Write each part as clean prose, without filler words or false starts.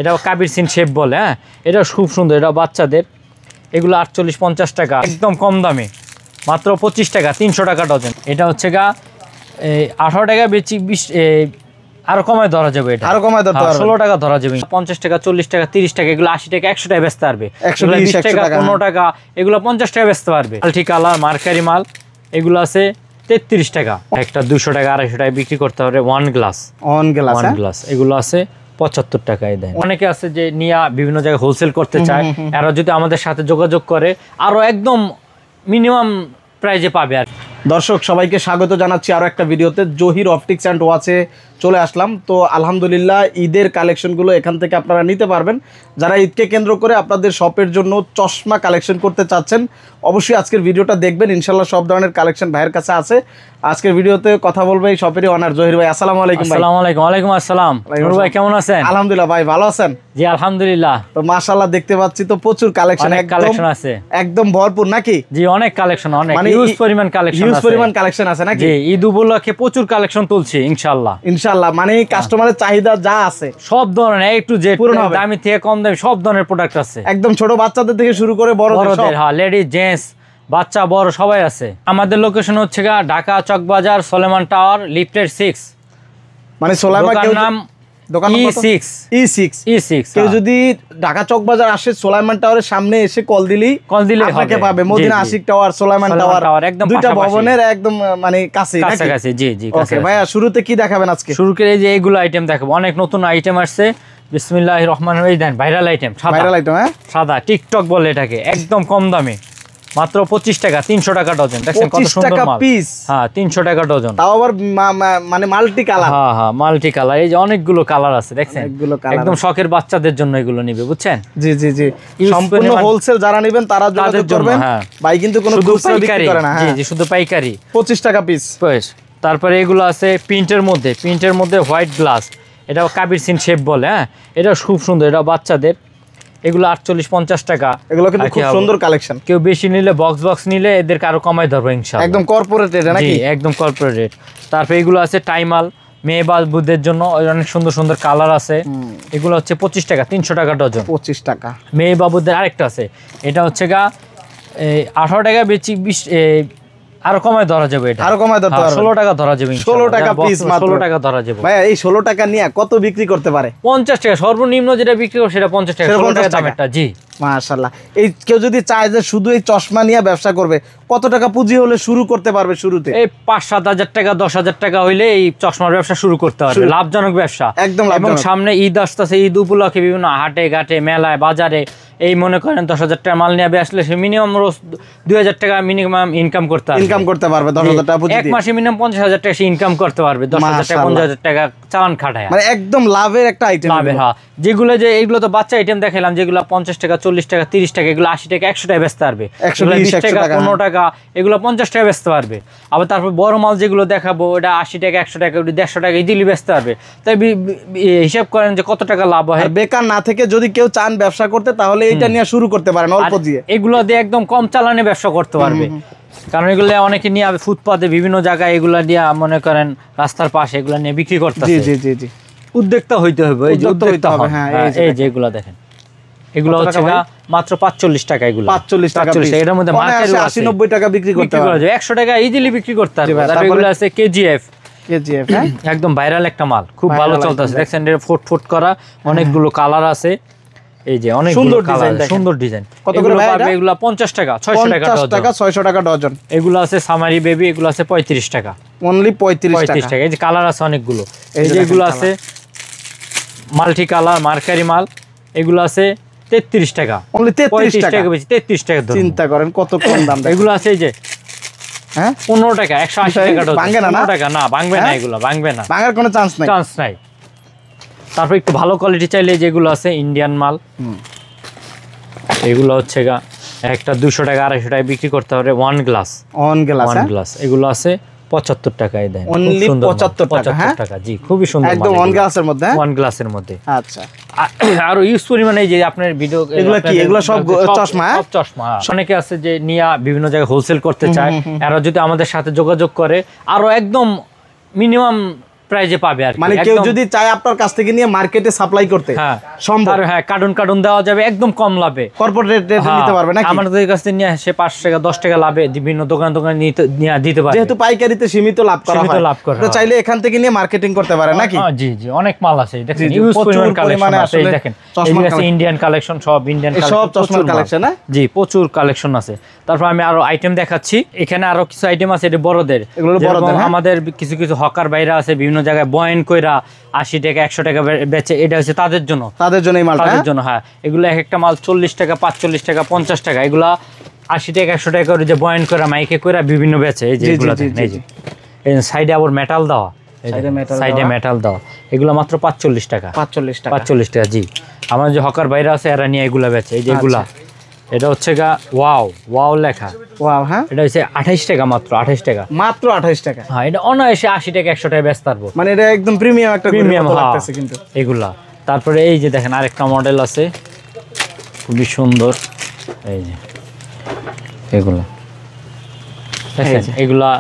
এটাও Kabir scene shape বলে। হ্যাঁ, এটা খুব সুন্দর, এটা বাচ্চাদের। এগুলো 48-50 টাকা, একদম কম দামে, মাত্র 25 টাকা, 300 টাকা ডজন। এটা হচ্ছে গা 18 টাকা বেচি, 20 আরো কমায় ধরা যাবে। এটা আরো কমায় ধরতে পারবে, 16 টাকা ধরা যাবে। 50 টাকা, 40 টাকা, 30 টাকা, এগুলো 80 টাকা, 100 টাকা বেচতে পারবে। 20 টাকা, 15 টাকা, এগুলো 50 টাকা বেচতে পারবে। মাল্টি কালার মার্কারি মাল, এগুলো আছে 33 টাকা। একটা 200 টাকা, 250 টাকা বিক্রি করতে পারবে। ওয়ান গ্লাস এগুলো আছে 75 টাকায় দেয়। অনেকে আছে যে নিয়ে বিভিন্ন জায়গায় হোলসেল করতে চায়, এরা যদি আমাদের সাথে যোগাযোগ করে আরো একদম মিনিমাম প্রাইজে পাবে। আর দর্শক সবাইকে স্বাগত জানাচ্ছি আরো একটা ভিডিওতে। জহির অপটিক্স অ্যান্ড ওয়াচে চলে আসলাম। তো আলহামদুলিল্লাহ ঈদের কালেকশনগুলো এখান থেকে আপনারা নিতে পারবেন। যারা ঈদকে কেন্দ্র করে আপনাদের শপের জন্য চশমা কালেকশন করতে চাচ্ছেন, অবশ্যই আজকের ভিডিওটা দেখবেন। ইনশাল্লাহ সব ধরনের কালেকশন ভাইয়ের কাছে আছে। আজকের ভিডিওতে কথা বলবে এই শপেরই অনার জহির ভাই। আসসালামু আলাইকুম ভাই। আসসালামু আলাইকুম। ওয়ালাইকুম আসসালাম। নূর ভাই কেমন আছেন? আলহামদুলিল্লাহ ভাই, ভালো আছেন? জি আলহামদুলিল্লাহ। তো মাশাআল্লাহ দেখতে পাচ্ছি তো প্রচুর কালেকশন, কালেকশন আছে একদম ভরপুর নাকি? জি অনেক কালেকশন, অনেক হিউজ পরিমাণ কালেকশন আছে। হিউজ পরিমাণ কালেকশন আছে নাকি? জি ঈদ উপলক্ষে প্রচুর কালেকশন তুলছি ইনশাআল্লাহ। ইনশাআল্লাহ মানে কাস্টমারের চাহিদা যা আছে সব ধরনের A to Z, দামি থেকে কম দামি সব ধরনের প্রোডাক্ট আছে। একদম ছোট বাচ্চাদের থেকে শুরু করে বড়দের, হ্যাঁ লেডিস জেন্টস বাচ্চা বড় সবাই আছে। আমাদের লোকেশন হচ্ছে ঢাকা চকবাজার সোলেমান টাওয়ার লিফটেড 6। মানে সোলেমান নাম দোকান E6। কেউ যদি ঢাকা চকবাজার আসে সোলাইমান টাওয়ারের সামনে এসে কল দিলে আপনাকে পাবে। মদিনা আশিক টাওয়ার, সোলাইমান টাওয়ার একদম দুইটা ভবনের একদম মানে কাছে। জি জি ওকে ভাইয়া, শুরুতে কি দেখাবেন আজকে? শুরু করে এই যে এইগুলো আইটেম দেখাবো, অনেক নতুন আইটেম আসছে। বিসমিল্লাহির রহমানির রহিম। দেন ভাইরাল আইটেম, সাদা টিকটক বলে এটাকে, একদম কম দামে, মাত্র 25 টাকা, 300 টাকা ডজন। দেখেন কত সুন্দর মাল। হ্যাঁ 300 টাকা ডজন, তাও আবার মানে মাল্টি কালার। হ্যাঁ মাল্টি কালার। এই যে অনেকগুলো কালার আছে দেখছেন, একদম শখের বাচ্চাদের জন্য এগুলো নিবে, বুঝছেন? জি জি জি, সম্পূর্ণ হোলসেল যারা নেবেন তারা যোগাযোগ করবেন ভাই, কিন্তু কোনো খুচরা বিক্রি করে না। জি জি, শুধু পাইকারি, 25 টাকা পিস। তারপরে এগুলো আছে প্রিন্টের মধ্যে হোয়াইট গ্লাস, এটাও কাবির সিন শেপ বলে। হ্যাঁ, এটা খুব সুন্দর, এটা বাচ্চাদের। এগুলো 48-50 টাকা। এগুলো কিন্তু খুব সুন্দর কালেকশন। কেউ বেশি নিলে বক্স নিলে এদেরকে আরো কমাই ধরবো ইনশাআল্লাহ। একদম কর্পোরেট রেট নাকি? একদম কর্পোরেট রেট। তারপরে এগুলো আছে টাইমাল, মেয়ে বাবুদের জন্য অনেক সুন্দর সুন্দর কালার আছে। এগুলো হচ্ছে 25 টাকা, 300 টাকা ডজন। 25 টাকা। মেয়ে বাবুদের আরেকটা আছে, এটা হচ্ছে 18 টাকা বেচি, 20 আরো কমায় ধরা যাবে। এটা আরো কমায় ধরতে পারবে, 16 টাকা ধরা যাবে। 16 টাকা পিস, মাত্র 16 টাকা ধরা যাবে। ভাই এই 16 টাকা নিয়ে কত বিক্রি করতে পারে? 50 টাকা সর্বনিম্ন যেটা বিক্রি করে সেটা 50 টাকা, 16 টাকা দামেরটা। জি মাশাআল্লাহ। এই কেউ যদি চায় যে শুধু এই চশমা নিয়ে ব্যবসা করবে, কত টাকা পুঁজি হলে শুরু করতে পারবে? শুরুতে এই 5-7 হাজার টাকা, 10 হাজার টাকা হইলে এই চশমার ব্যবসা শুরু করতে পারবে। লাভজনক ব্যবসা একদম। এবং সামনে ঈদ আসতেছে, ঈদ উপলক্ষে বিভিন্ন হাটে ঘাটে মেলায় বাজারে এই মনে করেন 10 হাজার টাকা মাল নিয়ে আসলে সে মিনিমাম রোজ 2 হাজার টাকা মিনিমাম ইনকাম করতে পারবে। 10 হাজার টাকা পুঁজি, এক মাসে মিনিমাম 50 হাজার টাকা সে ইনকাম করতে পারবে। 10 হাজার টাকা 50 হাজার টাকা চালান খাটায়, মানে একদম লাভের একটা আইটেম। লাভের। হ্যাঁ, যেগুলো যে এইগুলো তো বাচ্চা আইটেম দেখালাম, যেগুলো 50 টাকা, 40 টাকা, 30 টাকা, এগুলো 80 টাকা, 100 টাকা বেচতে পারবে। 120 টাকা, 15 টাকা, এগুলো 50 টাকা বেচতে পারবে। আবার তারপর বড় মাল যেগুলো দেখাবো, এটা 80 টাকা, 100 টাকা, 150 টাকা ইজিলি বেচতে পারবে। তাই হিসাব করেন যে কত টাকা লাভ হয়। বেকার না থেকে যদি কেউ চান ব্যবসা করতে, তাহলে এটা নিয়ে শুরু করতে পারেন অল্প দিয়ে। এগুলো দিয়ে একদম কম চালানে ব্যবসা করতে পারবে। কারণ এগুলো অনেকে নিয়ে ফুটপাতে বিভিন্ন জায়গায় এগুলা দিয়ে মনে করেন রাস্তার পাশে এগুলা নিয়ে বিক্রি করতে। জি জি জি জি, উদ্যোক্তা হইতে হবে। এই যে উদ্যোক্তা হবে। হ্যাঁ, এই যে এগুলো দেখেন, এগুলো হচ্ছে মাত্র 45 টাকা। এগুলো 45 টাকা। এর মধ্যে মার্কেটে 80-90 টাকা বিক্রি করতে পারবে। 100 টাকা ইজিলি বিক্রি করতে পারবে। তারপর এগুলো আছে কেজিএফ। হ্যাঁ একদম ভাইরাল একটা মাল, খুব ভালো চলতেছে। দেখছেন এর ফুট করা অনেকগুলো কালার আছে। এই যে অনেক সুন্দর ডিজাইন। কত করে পাবে এগুলো? 50 টাকা, 600 টাকা ডজন। 600 টাকা ডজন। এগুলো আছে সামারি বেবি, এগুলো আছে 35 টাকা, অনলি 35 টাকা। এই যে কালার আছে অনেকগুলো। এই যে এগুলো আছে মাল্টি কালার মার্কারি মাল, এগুলো আছে 33 টাকা, অনলি 33 টাকা বেশি, 33 টাকা ধরুন। চিন্তা করেন কত কম দাম। এগুলো আছে এই যে 15 টাকা, 180 টাকা ডজন। 15 টাকা না, ভাঙবে না, এগুলো ভাঙবে না, ভাঙার কোনো চান্স নাই। তারপর একটু ভালো কোয়ালিটি চাইলে যেগুলো আছে ইন্ডিয়ান মাল, এগুলো হচ্ছে একটা 200 টাকা, 250 টাকা বিক্রি করতে পারে। ওয়ান গ্লাস এগুলো আছে 75 টাকায় দেয়, অনলি 75 টাকা। জি খুবই সুন্দর, একদম ওয়ান গ্লাসের মধ্যে। ওয়ান গ্লাসের মধ্যে। আচ্ছা, আরো ইউজ পরিমাণে এই যে আপনার ভিডিও, এগুলো কি? এগুলো সব চশমা। অনেকে আছে যে নিয়ে বিভিন্ন জায়গায় হোলসেল করতে চায়, এরা যদি আমাদের সাথে যোগাযোগ করে আরো একদম মিনিমাম প্রাইজে পাবে আর মানে কেউ যদি চায় আপনার কাছ থেকে নিয়ে মার্কেটে সাপ্লাই করতে হ্যাঁ সম্ভব। হ্যাঁ কার্টুন দেওয়া যাবে একদম কম লাভে, কর্পোরেট রেটে নিতে পারবে নাকি? আমাদের কাছ থেকে নিয়ে সে 5 টাকা 10 টাকা লাভে বিভিন্ন দোকান নিয়ে দিতে পারবে, যেহেতু পাইকারিতে সীমিত লাভ করা হয়। তো চাইলে এখান থেকে নিয়ে মার্কেটিং করতে পারে নাকি? জি জি অনেক মাল আছে, দেখেন ইউজ পরিমাণ আছে, দেখেন এদিকে আছে ইন্ডিয়ান কালেকশন, সব ইন্ডিয়ান কালেকশন, সব চশমার কালেকশন না? জি প্রচুর কালেকশন আছে। তারপর আমি আরো আইটেম দেখাচ্ছি, এখানে আরো কিছু আইটেম আছে, এটা বড়দের, এগুলো বড়দের। আমাদের কিছু কিছু হকার বাইরা আছে বিভিন্ন জায়গায় বয়েন কইরা 80 টাকা 100 টাকা বেচে, এটা হচ্ছে তাদের জন্য এই মালটা, তাদের জন্য। হ্যাঁ এগুলো এক একটা মাল 40 টাকা 45 টাকা 50 টাকা, এগুলা 80 টাকা 100 টাকা করে যে বয়েন করা মাইকে কইরা বিভিন্ন বেচে। এই যে এগুলো এই যে এই সাইডে আবার মেটাল দেওয়া, সাইডে মেটাল দেওয়া, এগুলো মাত্র 45 টাকা 45 টাকা। জি আমার যে হকার বাইরে আছে এরা নিয়ে এগুলা বেচে। এই যে এগুলা, এটা হচ্ছে গা ওয়াও লেখা, ওয়াও। হ্যাঁ এটা হচ্ছে 28 টাকা, মাত্র 28 টাকা, মাত্র 28 টাকা। হ্যাঁ এটা অনায়াসে 80 টাকা 100 টাকা বেচতে পারবো, মানে এটা একদম প্রিমিয়াম একটা প্রিমিয়াম লাগতেছে কিন্তু এগুলা। তারপরে এই যে দেখেন আরেকটা মডেল আছে খুবই সুন্দর, এই যে এগুলা দেখেন, এগুলা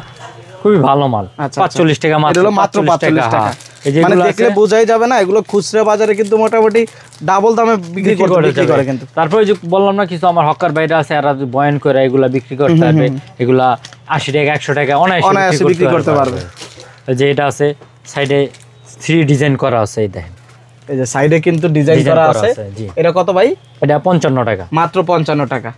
খুবই ভালো মাল, 45 টাকা মাত্র 45 টাকা। এই যে মানে দেখলে বোঝাই যাবে না, এগুলো খুচরা বাজারে কিন্তু মোটামুটি ডাবল দামে বিক্রি করে কিন্তু। তারপরে যে বললাম না কিছু আমার হকার বাইরে আছে, এরা বয়ান করে এগুলা বিক্রি করতে পারবে, এগুলা 80 টাকা 100 টাকা অনায়াসে বিক্রি করতে পারবে। যে এটা আছে সাইডে 3 ডিজাইন করা আছে, এই দেখেন এই যে সাইডে কিন্তু ডিজাইন করা আছে। এটা কত ভাই? এটা 55 টাকা, মাত্র 55 টাকা।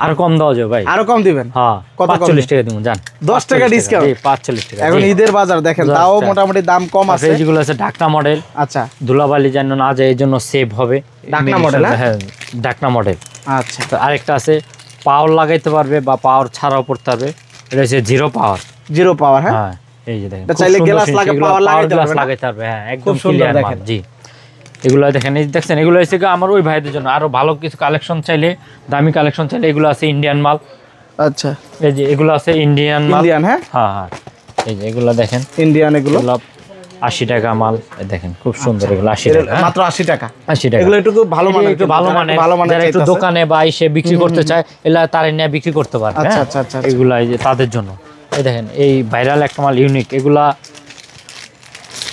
আর কম দাও যাবে ভাই? আরো কম দিবেন? হ্যাঁ 45 টাকা দিমু, জান 10 টাকা ডিসকাউন্ট। 45 টাকা এখন ঈদের বাজার দেখেন, তাও মোটামুটি দাম কম আছে। যেগুলো আছে ঢাকনা মডেল, আচ্ছা ধুলাবালি যেন না যায় এই জন্য সেভ হবে, ঢাকনা মডেল। হ্যাঁ ঢাকনা মডেল। আচ্ছা তো আরেকটা আছে পাওয়ার লাগাইতে পারবে বা পাওয়ার ছাড়াও পড়তে হবে, এটা হচ্ছে জিরো পাওয়ার। হ্যাঁ এই যে দেখেন চাইলে গ্লাস লাগে পাওয়ার লাগাইতে পারবে, হ্যাঁ একদম ক্লিয়ার মাল। জি এগুলো দেখেন, এই দেখছেন এগুলো হচ্ছে আমার ওই ভাইদের জন্য। আরো ভালো কিছু কালেকশন চাইলে, দামি কালেকশন চাইলে, এগুলো আছে ইন্ডিয়ান মাল। আচ্ছা এই যে এগুলো আছে ইন্ডিয়ান মাল। হ্যাঁ হ্যাঁ এই যে এগুলো দেখেন ইন্ডিয়ান, এগুলো 80 টাকা মাল, দেখেন খুব সুন্দর, এগুলো 80 টাকা, মাত্র 80 টাকা। 80 টাকা। এগুলো একটু ভালো মানের, একটু ভালো মানের, যারা একটু দোকানে বা এসে বিক্রি করতে চায় এলা তারে নিয়ে বিক্রি করতে পারবে। আচ্ছা আচ্ছা আচ্ছা, এগুলা এই যে তাদের জন্য। এই দেখেন এই ভাইরাল একটা মাল ইউনিক, এগুলা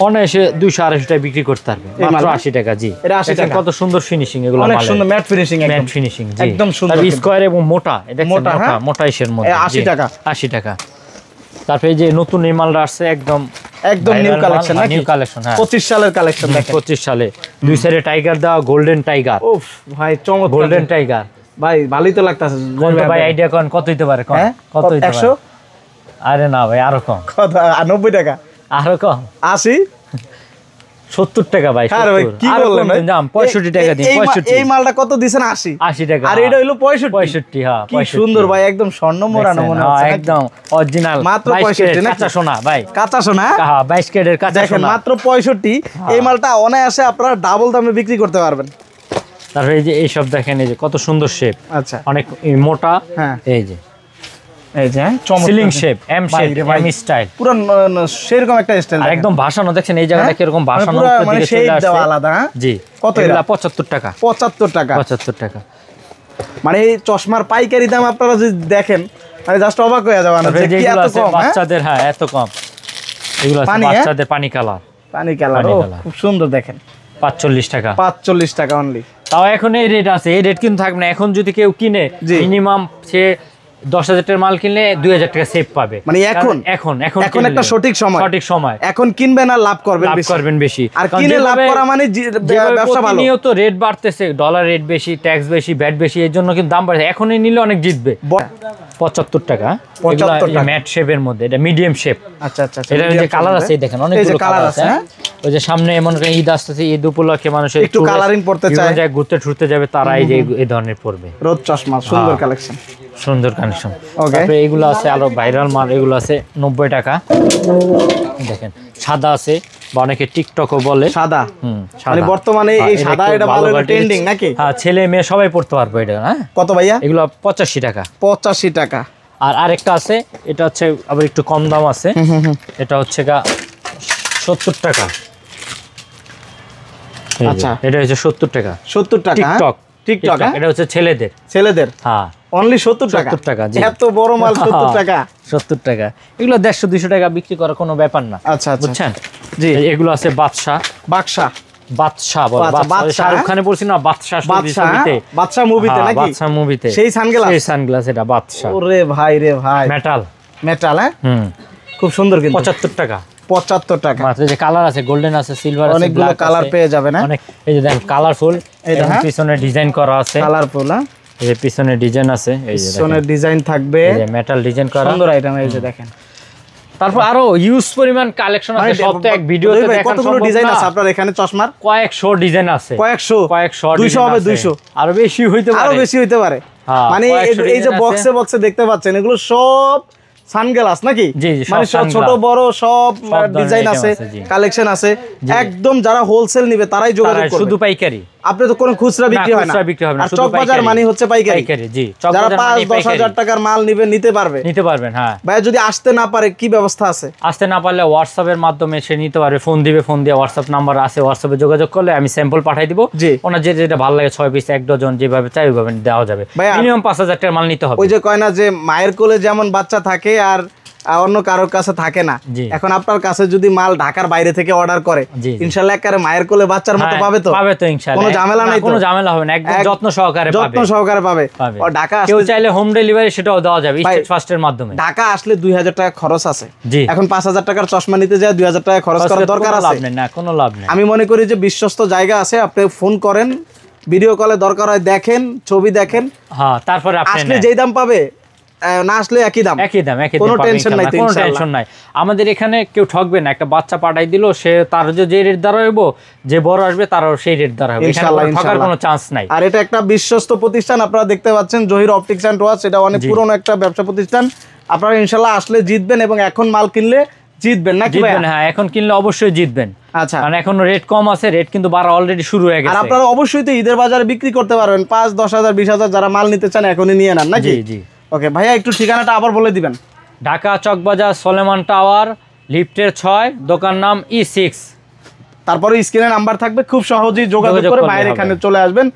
অনায়াসে 200-250 টাকা বিক্রি করতে পারবে, মাত্র 80 টাকা। জি এটা 80 টাকা। কত সুন্দর ফিনিশিং, এগুলো অনেক সুন্দর ম্যাট ফিনিশিং, ম্যাট ফিনিশিং, জি একদম সুন্দর, স্কয়ার এবং মোটা, এটা মোটা ইসের মধ্যে 80 টাকা। 80 টাকা। তারপরে এই যে নতুন এই মালটা আসছে, একদম নিউ কালেকশন, নিউ কালেকশন। হ্যাঁ 25 সালের কালেকশন দেখেন, 25 সালে, দুই সাইডে টাইগার দেওয়া, গোল্ডেন টাইগার। উফ ভাই চমৎকার, গোল্ডেন টাইগার ভাই ভালোই তো লাগতেছে। ভাই আইডিয়া কোন কত হইতে পারে? কত হইতে পারে? 100? আরে না ভাই আরো কম। কত? 90 টাকা? আরো কম? 80? 70 টাকা ভাই। আরে ভাই কি বললেন? দাম 65 টাকা দিন। 65। এই মালটা কত দিবেন? 80 টাকা। আর এটা হলো 65। হ্যাঁ কি সুন্দর ভাই, একদম স্বর্ণ মোড়ানো মনে হচ্ছে, একদম অরিজিনাল, মাত্র 65 না? কাঁচা সোনা ভাই, কাঁচা সোনা। হ্যাঁ 22 ক্যারেটের কাঁচা সোনা, দেখেন মাত্র 65। এই মালটা অনায়াসে আপনারা ডাবল দামে বিক্রি করতে পারবেন। তারপরে এই যে এই সব দেখেন, এই যে কত সুন্দর শেপ, আচ্ছা অনেক মোটা। হ্যাঁ এই যে সিলিং শেপ, এম স্টাইল, পুরো সেরকম একটা স্টাইল, আর একদম ভাষানো। দেখছেন এই জায়গাটা কিরকম ভাষানো, মানে সেই দেওয়া আলাদা। জি কত? এটা 75 টাকা। 75 টাকা। 75 টাকা। মানে এই চশমার পাইকারি দাম আপনারা যদি দেখেন, মানে জাস্ট অবাক হয়ে যাবেন যে কি এত কম। বাচ্চাদের, হ্যাঁ এত কম। এগুলো আছে বাচ্চাদের পানি কালার, খুব সুন্দর। দেখেন 45 টাকা। 45 টাকা অনলি। তাও এখন এই রেট আছে, এই রেট কিন্তু থাকবে না। এখন যদি কেউ কিনে মিনিমাম সে 10,000 টাকার মাল কিনলে 2,000 টাকা সেভ পাবে। মানে এখন একটা সঠিক সময়, এখন কিনবেন আর লাভ করবেন বেশি। আর কিনে লাভ করা মানে ব্যবসা ভালো। প্রতিনিয়ত রেট বাড়তেছে, ডলার রেট বেশি, ট্যাক্স বেশি, ভ্যাট বেশি, এর জন্য কিন্তু দাম বাড়ছে। এখনই নিলে অনেক জিতবে। 75 টাকা। 75 টাকা ম্যাট শেপের মধ্যে, এটা মিডিয়াম শেপ। আচ্ছা আচ্ছা, এটা যে কালার আছে দেখেন, অনেকগুলো কালার আছে। ওই যে সামনে মনে করেন ঈদ আসতেছে, ঈদ উপলক্ষে মানুষ একটু কালারিং পড়তে চায়, ঘুরতে যাবে, তারা এই যে এই ধরনের পড়বে। রোদ চশমা, সুন্দর কালেকশন, সুন্দর কানেকশন। তারপরে এগুলো আছে আরো ভাইরাল মাল, এগুলো আছে 90 টাকা। দেখেন সাদা আছে, বা অনেকে টিকটকও বলে সাদা। মানে বর্তমানে এই সাদা এটা ভালো ট্রেন্ডিং নাকি? হ্যাঁ ছেলে মেয়ে সবাই পড়তে পারবে এটা। হ্যাঁ কত ভাইয়া? এগুলো 85 টাকা। 85 টাকা। আর আরেকটা আছে, এটা হচ্ছে আবার একটু কম দাম আছে, এটা হচ্ছে 70 টাকা। আচ্ছা এটা হচ্ছে 70 টাকা। 70 টাকা টিকটক, এটা হচ্ছে ছেলেদের। হ্যাঁ অনলি 70 টাকা। 70 টাকা। এত বড় মাল 70 টাকা। 70 টাকা। এগুলো 150-200 টাকা বিক্রি করার কোনো ব্যাপার না। আচ্ছা বুঝছেন? জি এগুলো আছে বাদশা বাদশা বাদশা বলে আচ্ছা, বাদশা, শাহরুখ খানে বলছি না বাদশা ছবিতে বাদশা মুভিতে নাকি বাদশা মুভিতে সেই সানগ্লাস সেই সানগ্লাস এটা বাদশা ওরে ভাই রে ভাই মেটাল মেটাল হ্যাঁ হুম খুব সুন্দর কিন্তু 75 টাকা 75 টাকা মাত্র। যে কালার আছে গোল্ডেন আছে সিলভার আছে অনেকগুলো ব্ল্যাক কালার পেয়ে যাবে না অনেক। এই যে দেখেন কালারফুল এই দেখেন পিছনে ডিজাইন করা আছে কালারফুল হ্যাঁ এই যে পিছনে ডিজাইন আছে এই যে পিছনের ডিজাইন থাকবে এই যে মেটাল ডিজাইন করা সুন্দর আইটেম এই যে দেখেন তারপর আরো ইউজ পরিমাণ কালেকশন আছে সব তো এক ভিডিওতে দেখানো কতগুলো ডিজাইন আছে আপনার এখানে চশমার কয়েকশো ডিজাইন আছে কয়েকশো 200 হবে 200 আরো বেশি হইতে পারে আরো বেশি হইতে পারে হ্যাঁ, মানে কয়েকশো এই যে design বক্সে বক্সে দেখতে পাচ্ছেন এগুলো সব সানগ্লাস নাকি জি, জি, সব মানে সব ছোট sunglass। বড় সব ধরনের ডিজাইন item আছে আছে, জি। কালেকশন আছে একদম যারা হোলসেল নিবে তারাই যোগাযোগ তারা করবে শুধু পাইকারি আপনি তো কোনো খুচরা বিক্রি হয় না খুচরা বিক্রি হবে না, আর শুধু চক বাজার পাইকারি। মানে হচ্ছে পাইকারি পাইকারি জি যারা চকবাজার মানে 5-10 হাজার পাইকারি। টাকার মাল নিবে নিতে পারবে নিতে পারবেন হ্যাঁ ভাই যদি আসতে না পারে কি ব্যবস্থা আছে আসতে না পারলে হোয়াটসঅ্যাপের মাধ্যমে সে নিতে পারবে ফোন দিবে ফোন দিয়ে হোয়াটসঅ্যাপ নাম্বার আছে হোয়াটসঅ্যাপে যোগাযোগ করলে আমি স্যাম্পল পাঠিয়ে দিব জি। ওনার যেটা ভালো লাগে 6 পিস 1 ডজন যেভাবে চাই ওইভাবে দেওয়া যাবে ভাই, মিনিমাম 5000 টাকার মাল নিতে হবে ওই যে কয় না যে মায়ের কোলে যেমন বাচ্চা থাকে আর অন্য কারোর কাছে থাকে না জি। এখন আপনার কাছে যদি মাল ঢাকার বাইরে থেকে অর্ডার করে জি, জি। ইনশাআল্লাহ একেবারে মায়ের কোলে বাচ্চার মতো হ্যাঁ, পাবে তো পাবে তো ইনশাআল্লাহ কোনো ঝামেলা নাই তো? কোনো ঝামেলা হবে না একদম যত্ন সহকারে পাবে যত্ন সহকারে পাবে পাবে। ও ঢাকা কেউ আসলে চাইলে হোম ডেলিভারি সেটাও দেওয়া যাবে ভাই, স্টেট ফার্স্টের মাধ্যমে ঢাকা আসলে 2000 টাকা খরচ আছে জি। এখন 5000 টাকার চশমা নিতে যায় 2000 টাকা খরচ করার দরকার কোনো লাভ আছে নেই না কোনো লাভ নেই আমি মনে করি যে বিশ্বস্ত জায়গা আছে আপনি ফোন করেন ভিডিও কলে দরকার হয় দেখেন ছবি দেখেন হ্যাঁ তারপরে আপনি আসলে নেন। যেই দাম পাবে না আসলে একই দাম একই দাম কোনো পাবেন টেনশন নাই তো কোনো ইনশাআল্লাহ। টেনশন নাই আমাদের এখানে কেউ ঠকবে না একটা বাচ্চা পাঠাই দিল সে তার যে রেট দ্বারা হইব যে বড় আসবে তারও সেই রেট দ্বারা হবে এখানে ইনশাআল্লাহ, কোনো ঠকার ইনশাআল্লাহ। কোনো চান্স নাই আর এটা একটা বিশ্বস্ত প্রতিষ্ঠান আপনারা দেখতে পাচ্ছেন জহির অপটিক্স এন্ড ওয়াচ এটা অনেক জি। পুরনো একটা ব্যবসা প্রতিষ্ঠান আপনারা ইনশাআল্লাহ আসলে জিতবেন এবং এখন মাল কিনলে জিতবেন নাকি ভাই জিতবেন হ্যাঁ এখন কিনলে অবশ্যই জিতবেন আচ্ছা কারণ এখন রেট কম আছে রেট কিন্তু বাড়া অলরেডি শুরু হয়ে আর গেছে আপনারা অবশ্যই তো ঈদের বাজারে বিক্রি করতে পারবেন 5-10 হাজার 20 হাজার যারা মাল নিতে চান এখনই নিয়ে নেন নাকি জি জি ওকে ভাইয়া একটু ঠিকানাটা আবার বলে দিবেন ঢাকা চকবাজার সলেমান টাওয়ার লিফটের 6 দোকান নাম E6 তারপরে স্ক্রিনে নাম্বার থাকবে খুব সহজেই যোগাযোগ যোগাযোগ করে করলে ভাইয়ের হবে। এখানে চলে আসবেন